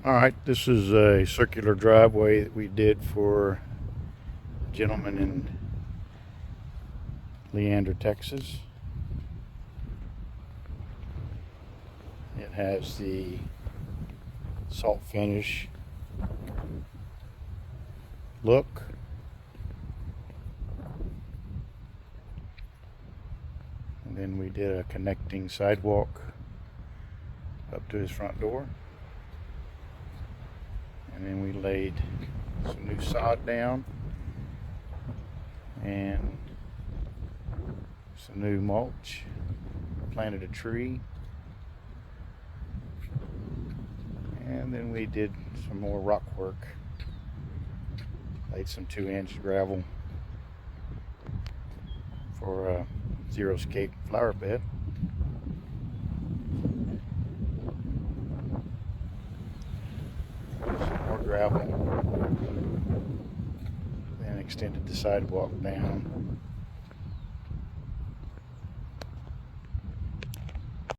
All right, this is a circular driveway that we did for a gentleman in Leander, Texas. It has the salt finish look. And then we did a connecting sidewalk up to his front door. And then we laid some new sod down and some new mulch, planted a tree, and then we did some more rock work, laid some 2-inch gravel for a zero-scape flower bed. Some more gravel, then extended the sidewalk down.